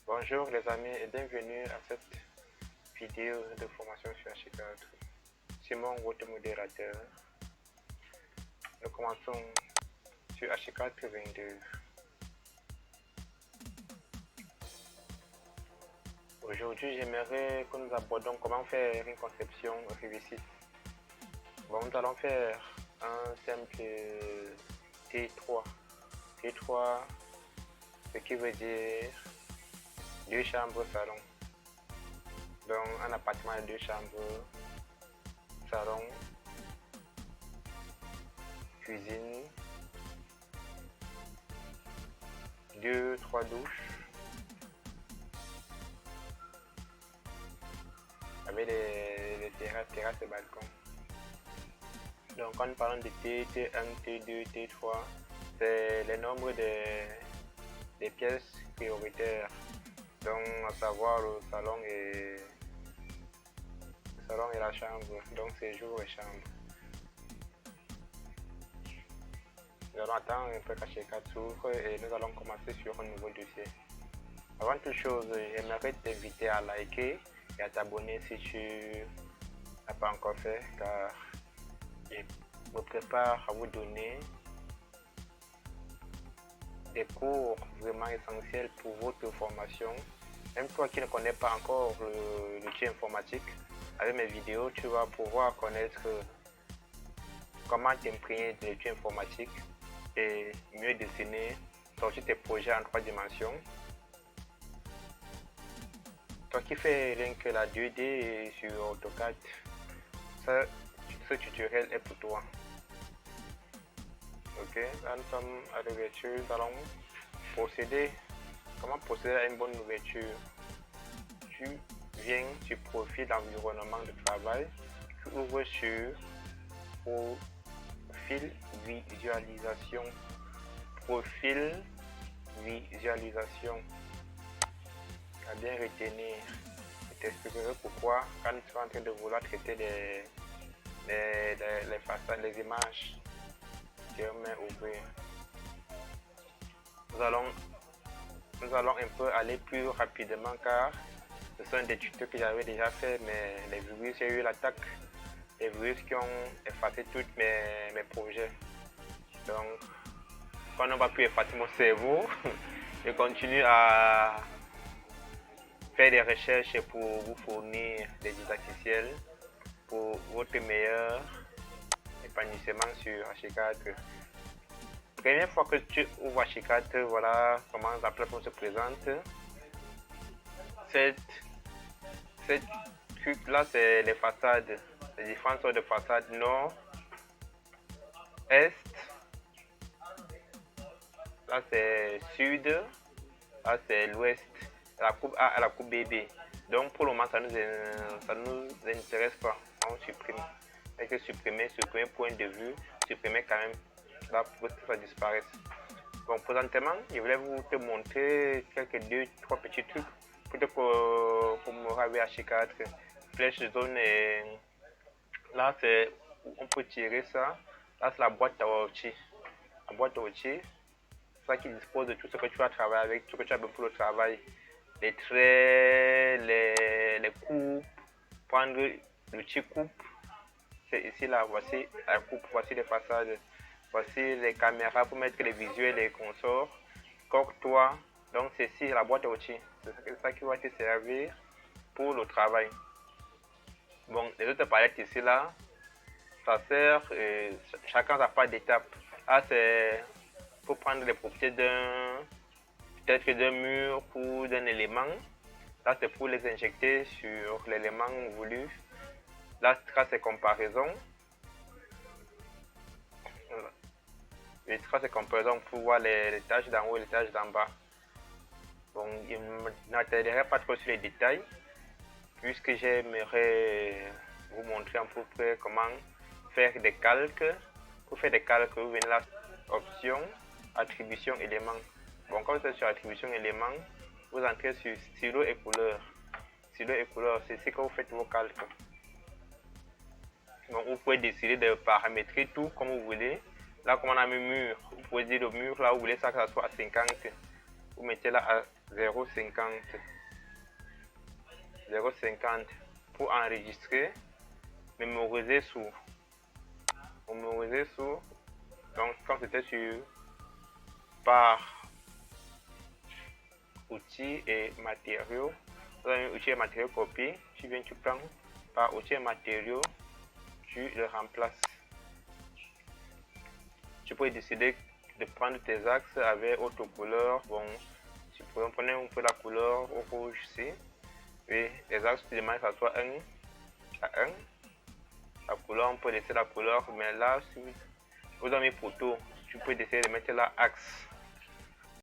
Bonjour les amis et bienvenue à cette vidéo de formation sur H4. Simon, votre modérateur. Nous commençons sur H4 22. Aujourd'hui, j'aimerais que nous abordons comment faire une conception réussie. Bon, nous allons faire un simple T3. T3, ce qui veut dire 2 chambres salon. Donc un appartement de 2 chambres, salon, cuisine, 2-3 douches avec les terrasses et balcons. Donc quand nous parlons de T, T1, T2, T3, c'est le nombre des pièces prioritaires. Donc à savoir le salon et la chambre, donc séjour et chambre. Nous allons attendre un peu qu'H4 s'ouvre et nous allons commencer sur un nouveau dossier. Avant toute chose, j'aimerais t'inviter à liker et à t'abonner si tu n'as pas encore fait, car je me prépare à vous donner des cours vraiment essentiels pour votre formation. Même toi qui ne connais pas encore l'outil informatique, avec mes vidéos, tu vas pouvoir connaître comment t'imprégner de l'outil informatique et mieux dessiner, sortir tes projets en 3 dimensions. Toi qui fais rien que la 2D sur AutoCAD, ce tutoriel est pour toi. Ok, là nous sommes à l'ouverture, nous allons procéder. Comment procéder à une bonne ouverture? Tu viens sur profil d'environnement de travail, tu ouvres sur profil visualisation. Profil visualisation. À bien retenir. Je t'expliquerai pourquoi quand tu es en train de vouloir traiter les façades, les images. Je vais ouvrir. Nous allons un peu aller plus rapidement car ce sont des tutos que j'avais déjà fait, mais les virus, j'ai eu l'attaque, les virus qui ont effacé tous mes projets. Donc, quand on va plus effacer mon cerveau, je continue à faire des recherches pour vous fournir des didacticiels pour votre meilleur épanouissement sur H4. Première fois que tu ouvres H4, voilà comment la plateforme se présente. Cette truc là, c'est les façades, les différentes sortes de façades nord, est, là c'est sud, là c'est l'ouest, la coupe A et la coupe BB. Donc pour le moment ça nous intéresse pas, on supprime. Et que supprimer point de vue, supprimer quand même là pour que ça disparaisse. Bon, présentement je voulais te montrer quelques 2-3 petits trucs pour me raver H4. Flèche zone et là c'est où on peut tirer ça. Là c'est la boîte à outils. La boîte à outils, c'est ça qui dispose de tout ce que tu vas travailler avec, tout ce que tu as besoin pour le travail. Les traits, les coupes, prendre l'outil coupe. C'est ici là, voici la coupe, voici les façades, voici les caméras pour mettre les visuels et consorts. Corre-toi. Donc c'est ici la boîte à outils. C'est ça qui va te servir pour le travail. Bon, les autres palettes ici là, ça sert, chacun sa part d'étape. Là c'est pour prendre les propriétés peut-être d'un mur ou d'un élément. Là c'est pour les injecter sur l'élément voulu. Là c'est comparaison. Les traces de comparaison pour voir les tâches d'en haut et les tâches d'en bas. Bon, je ne m'attarderai pas trop sur les détails, puisque j'aimerais vous montrer à peu près comment faire des calques. Pour faire des calques, vous venez là, option, attribution, éléments. Bon, comme c'est sur attribution, éléments, vous entrez sur stylo et couleur. Stylo et couleur, c'est ici que vous faites vos calques. Donc, vous pouvez décider de paramétrer tout comme vous voulez. Là, comme on a mis mur, vous pouvez dire le mur, là, vous voulez ça que ça soit à 50. Vous mettez là 0,50. 0,50 pour enregistrer, mémoriser sous. Donc quand c'était sur par outils et matériaux, vous avez outils et matériaux copie, tu viens, tu prends par outils et matériaux, tu le remplaces. Tu peux décider de prendre tes axes avec autre couleur. Bon, tu peux prendre un peu la couleur au rouge ici. Et les axes, tu demandes que ça soit 1 à 1. La couleur, on peut laisser la couleur, mais là, si vous avez mis poteau, tu peux décider de mettre là axe.